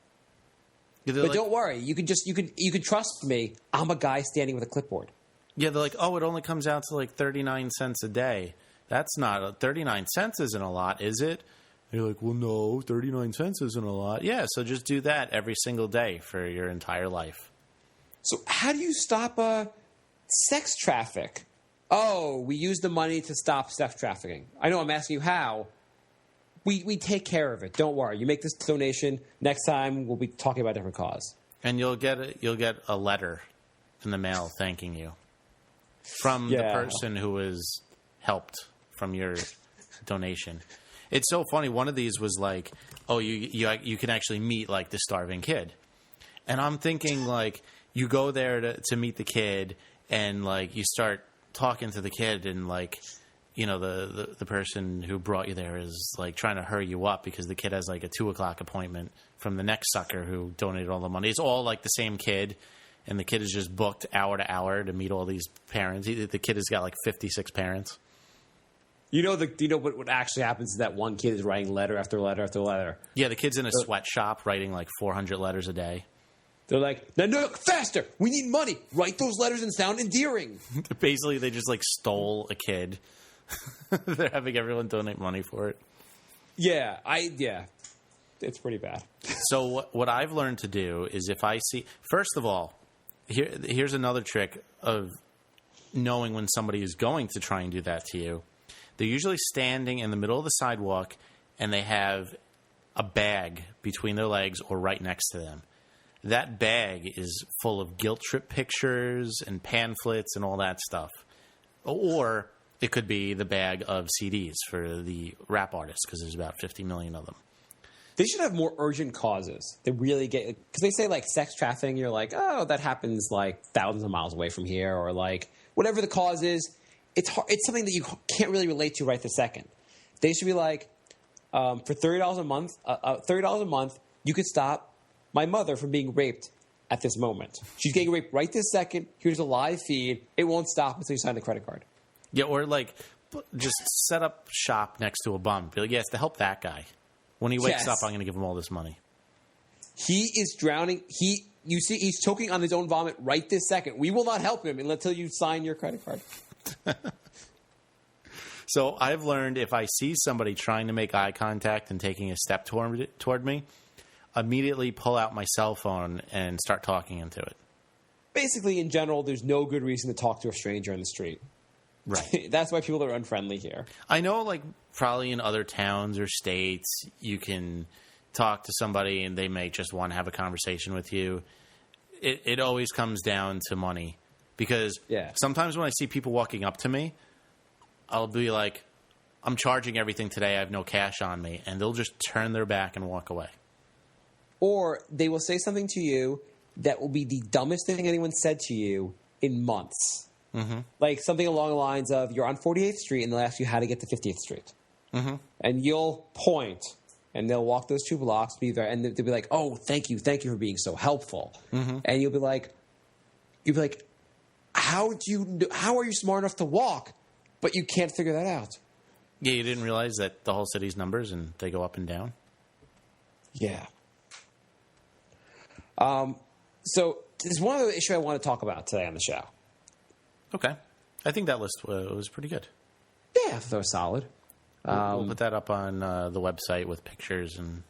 But don't worry, you can trust me. I'm a guy standing with a clipboard.
Yeah, they're like, oh, it only comes out to like 39 cents a day. That's not 39 cents isn't a lot, is it? And you're like, well, no, 39 cents isn't a lot. Yeah, so just do that every single day for your entire life.
So how do you stop sex traffic? Oh, we use the money to stop sex trafficking. I know I'm asking you how. We take care of it. Don't worry. You make this donation. Next time, we'll be talking about a different cause.
And you'll get a letter in the mail thanking you from the person who was helped from your donation. It's so funny. One of these was like, oh, you can actually meet like the starving kid. And I'm thinking like you go there to meet the kid and like you start talking to the kid and like, the person who brought you there is like trying to hurry you up because the kid has like a 2:00 appointment from the next sucker who donated all the money. It's all like the same kid, and the kid is just booked hour to hour to meet all these parents. The kid has got like 56 parents.
You know what actually happens is that one kid is writing letter after letter after letter.
Yeah, the kid's in a sweatshop writing like 400 letters a day.
They're like, no, faster! We need money! Write those letters and sound endearing!
Basically, they just like stole a kid. They're having everyone donate money for it.
Yeah, it's pretty bad.
So what I've learned to do is if I see, first of all, here's another trick of knowing when somebody is going to try and do that to you. They're usually standing in the middle of the sidewalk and they have a bag between their legs or right next to them. That bag is full of guilt trip pictures and pamphlets and all that stuff. Or it could be the bag of CDs for the rap artists because there's about 50 million of them.
They should have more urgent causes. They really get, because they say like sex trafficking, you're like, oh, that happens like thousands of miles away from here, or like whatever the cause is. It's hard, it's something that you can't really relate to right this second. They should be like, for $30 a month, you could stop my mother from being raped at this moment. She's getting raped right this second. Here's a live feed. It won't stop until you sign the credit card.
Yeah, or like just set up shop next to a bum. Be like, yeah, it's to help that guy. When he wakes up, I'm going to give him all this money.
He is drowning. You see, he's choking on his own vomit right this second. We will not help him until you sign your credit card.
So I've learned if I see somebody trying to make eye contact and taking a step toward me, immediately pull out my cell phone and start talking into it.
Basically, in general, there's no good reason to talk to a stranger in the street.
Right.
That's why people are unfriendly here.
I know, like, probably in other towns or states, you can talk to somebody and they may just want to have a conversation with you. It always comes down to money. Because sometimes when I see people walking up to me, I'll be like, I'm charging everything today. I have no cash on me. And they'll just turn their back and walk away.
Or they will say something to you, that will be the dumbest thing anyone said to you in months.
Mm-hmm.
Like something along the lines of, you're on 48th Street and they'll ask you how to get to 50th Street.
Mm-hmm.
And you'll point, and they'll walk those 2 blocks, be there, and they'll be like, "Oh, thank you for being so helpful."
Mm-hmm.
And you'll be like, how are you smart enough to walk, but you can't figure that out?
Yeah, you didn't realize that the whole city's numbers and they go up and down?
Yeah. So there's one other issue I want to talk about today on the show.
Okay. I think that list was pretty good.
Yeah, that was solid.
We'll put that up on the website with pictures and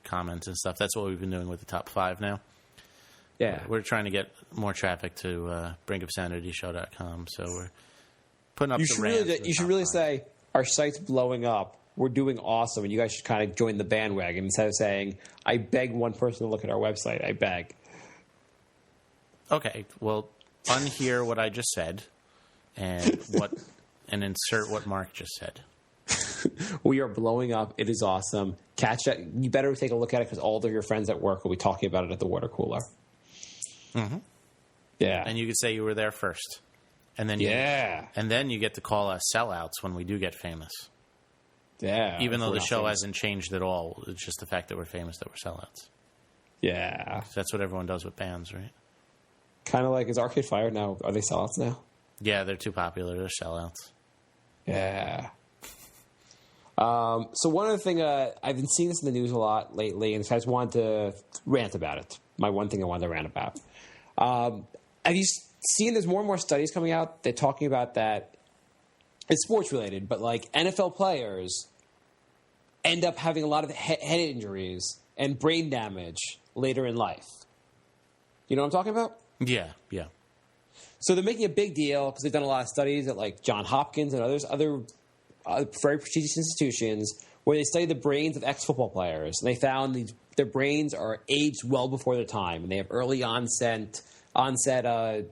comments and stuff. That's what we've been doing with the top 5 now.
Yeah.
We're trying to get more traffic to brinkofsanityshow.com, so we're putting up
You
the
should
rants.
really, you should really say, our site's blowing up. We're doing awesome, and you guys should kind of join the bandwagon instead of saying, I beg one person to look at our website. I beg.
Okay, well, unhear what I just said and insert what Mark just said.
We are blowing up. It is awesome. Catch that. You better take a look at it because all of your friends at work will be talking about it at the water cooler.
Mm-hmm.
Yeah.
And you could say you were there first. And then then you get to call us sellouts when we do get famous.
Yeah.
Even though
We're
the
not
show
famous.
hasn't changed at all. It's just the fact that we're famous that we're sellouts.
Yeah.
That's what everyone does with bands, right?
Kind of like, is Arcade Fire now? Are they sellouts now?
Yeah, they're too popular. They're sellouts.
Yeah. So one other thing, I've been seeing this in the news a lot lately, and I just wanted to rant about it. My one thing I wanted to rant about. Have you seen there's more and more studies coming out? They're talking about that. It's sports related, but like NFL players end up having a lot of head injuries and brain damage later in life. You know what I'm talking about?
Yeah, yeah.
So they're making a big deal because they've done a lot of studies at like Johns Hopkins and other very prestigious institutions where they study the brains of ex-football players. And they found their brains are aged well before their time, and they have early onset
Alzheimer's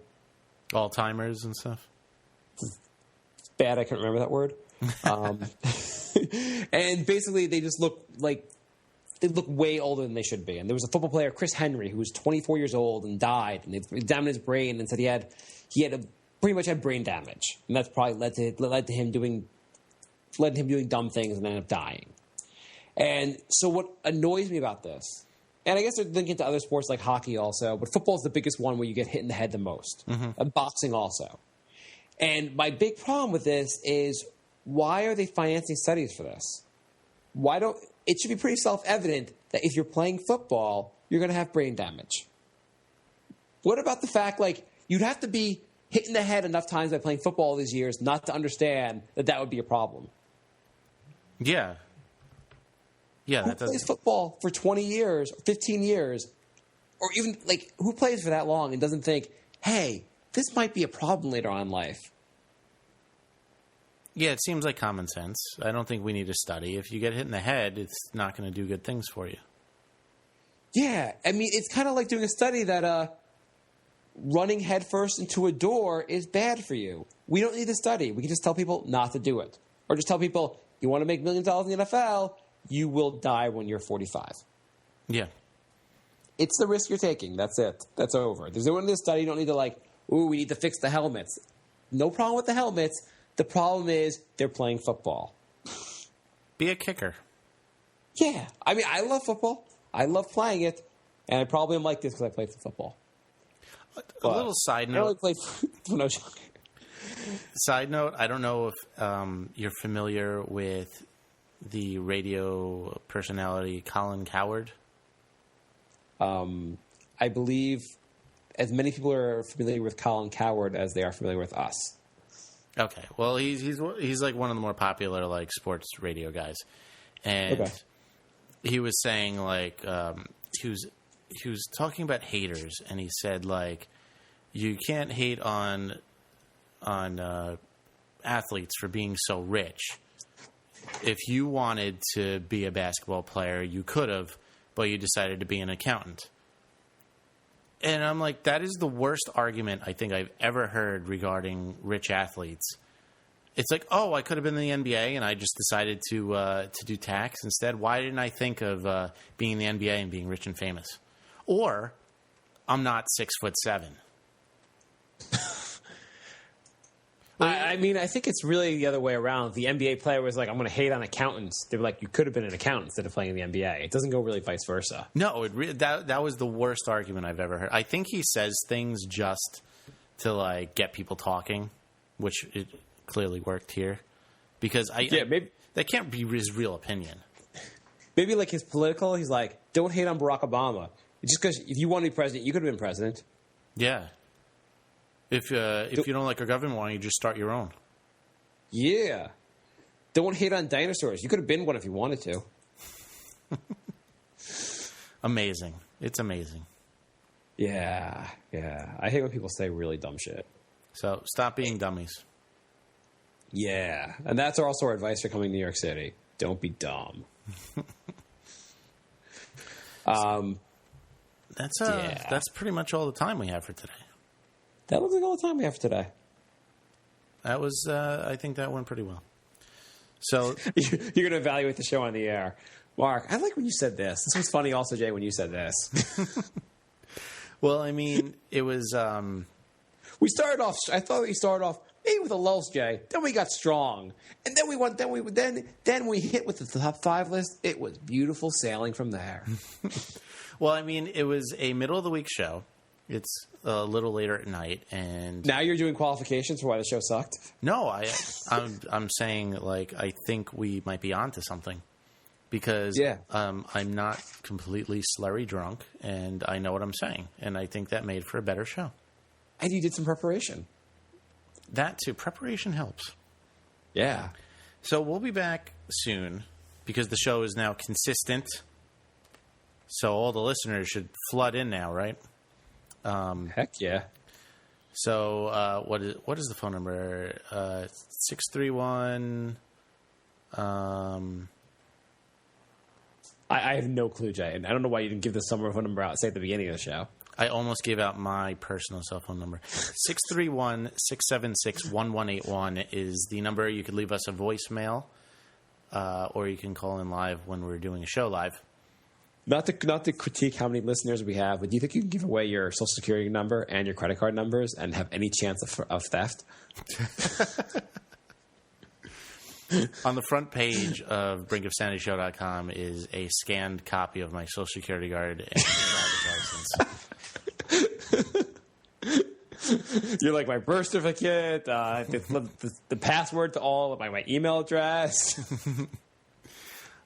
and stuff.
bad. I can't remember that word. And basically, they just look like they look way older than they should be. And there was a football player, Chris Henry, who was 24 years old and died. And they examined his brain and said pretty much had brain damage, and that's probably led to him doing dumb things and ended up dying. And so, what annoys me about this, and I guess they're linking to other sports like hockey also, but football is the biggest one where you get hit in the head the most.
Mm-hmm.
And boxing also. And my big problem with this is, why are they financing studies for this? It should be pretty self-evident that if you're playing football, you're going to have brain damage. What about the fact, like, you'd have to be hit in the head enough times by playing football all these years not to understand that would be a problem?
Yeah. Yeah,
Who
that does.
plays football for 20 years or 15 years, or even, like, who plays for that long and doesn't think, hey, this might be a problem later on in life?
Yeah, it seems like common sense. I don't think we need to study. If you get hit in the head, it's not going to do good things for you.
Yeah, I mean, it's kind of like doing a study that running headfirst into a door is bad for you. We don't need to study. We can just tell people not to do it. Or just tell people, you want to make millions of dollars in the NFL, you will die when you're 45.
Yeah.
It's the risk you're taking. That's it. That's over. There's no one in this study. You don't need to we need to fix the helmets. No problem with the helmets. The problem is they're playing football.
Be a kicker.
Yeah. I mean, I love football. I love playing it. And I probably am like this because I played football.
A little side
I only
note.
played when I was young.
Side note, I don't know if you're familiar with the radio personality Colin Cowherd.
I believe as many people are familiar with Colin Cowherd as they are familiar with us.
Okay, well, he's like one of the more popular like sports radio guys, and he was saying like he was talking about haters, and he said like you can't hate on athletes for being so rich. If you wanted to be a basketball player, you could have, but you decided to be an accountant. And I'm like, that is the worst argument I think I've ever heard regarding rich athletes. It's like, oh, I could have been in the NBA and I just decided to do tax instead. Why didn't I think of being in the NBA and being rich and famous? Or I'm not 6'7".
I mean, I think it's really the other way around. The NBA player was like, I'm going to hate on accountants. They were like, you could have been an accountant instead of playing in the NBA. It doesn't go really vice versa.
No, that was the worst argument I've ever heard. I think he says things just to like get people talking, which it clearly worked here. Because maybe that can't be his real opinion. Maybe
like his political, he's like, don't hate on Barack Obama. Just because if you want to be president, you could have been president.
Yeah. If you don't like our government, why don't you just start your own?
Yeah. Don't hate on dinosaurs. You could have been one if you wanted to.
Amazing. It's amazing.
Yeah. I hate when people say really dumb shit.
So stop being dummies.
Yeah. And that's also our advice for coming to New York City. Don't be dumb.
That's pretty much all the time we have for today.
That looks like all the time we have for today.
That was, I think that went pretty well. So
you're going to evaluate the show on the air. Mark, I like when you said this. This was funny also, Jay, when you said this.
Well, I mean, it was...
We started off, I thought we started off maybe with a lulls, Jay. Then we got strong. And then we hit with the top 5 list. It was beautiful sailing from there.
Well, I mean, it was a middle of the week show. It's a little later at night, and
now you're doing qualifications for why the show sucked.
No, I'm saying like I think we might be onto something because I'm not completely slurry drunk, and I know what I'm saying, and I think that made for a better show.
And you did some preparation.
That too, preparation helps.
Yeah.
So we'll be back soon because the show is now consistent. So all the listeners should flood in now, right?
Heck yeah.
So what is the phone number? 631.
I have no clue, Jay, and I don't know why you didn't give the summer phone number out. Say at the beginning of the show.
I almost gave out my personal cell phone number. 631-676-1181 is the number. You could leave us a voicemail, or you can call in live when we're doing a show live.
Not to critique how many listeners we have, but do you think you can give away your Social Security number and your credit card numbers and have any chance of theft?
On the front page of brinkofsanityshow.com is a scanned copy of my Social Security card and driver's license.
You're like my birth certificate, the password to all of my email address.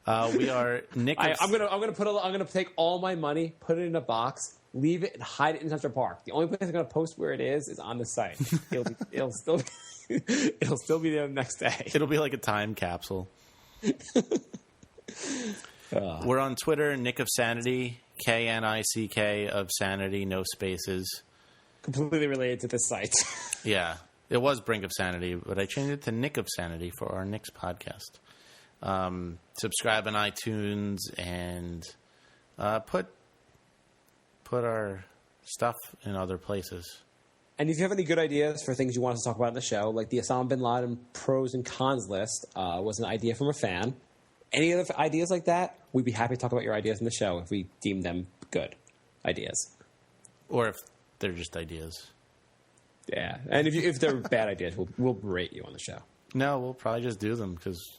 We are Nick.
I'm gonna take all my money, put it in a box, leave it, and hide it in Central Park. The only place I'm gonna post where it is on the site. It'll still be there the next day.
It'll be like a time capsule. We're on Twitter, Nick of Sanity, KNICK of Sanity, no spaces.
Completely related to this site.
Yeah, it was Brink of Sanity, but I changed it to Nick of Sanity for our Nick's podcast. Subscribe on iTunes and put our stuff in other places.
And if you have any good ideas for things you want us to talk about in the show, like the Osama bin Laden pros and cons list was an idea from a fan. Any other ideas like that, we'd be happy to talk about your ideas in the show if we deem them good ideas.
Or if they're just ideas.
Yeah, and if they're bad ideas, we'll berate you on the show.
No, we'll probably just do them because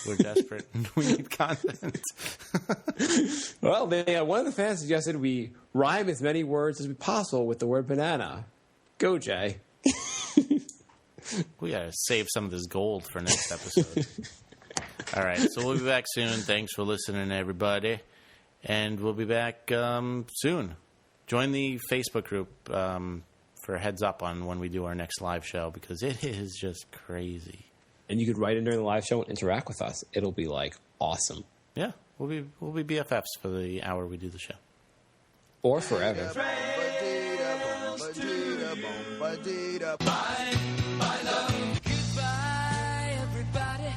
we're desperate and we need content.
Well, one of the fans suggested we rhyme as many words as possible with the word banana. Go, Jay.
We gotta save some of this gold for next episode. All right, so we'll be back soon. Thanks for listening, everybody. And we'll be back soon. Join the Facebook group for a heads up on when we do our next live show because it is just crazy.
And you could write in during the live show and interact with us. It'll be like awesome.
Yeah, we'll be BFFs for the hour we do the show.
Or forever.
Bye, love. Goodbye, everybody.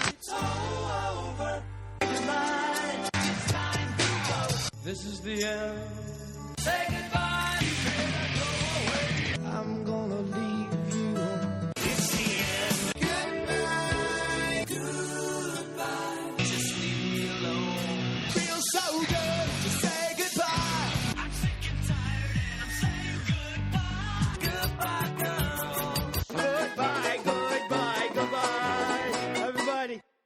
It's all over. Goodbye. It's time to go. This is the end. Say goodbye.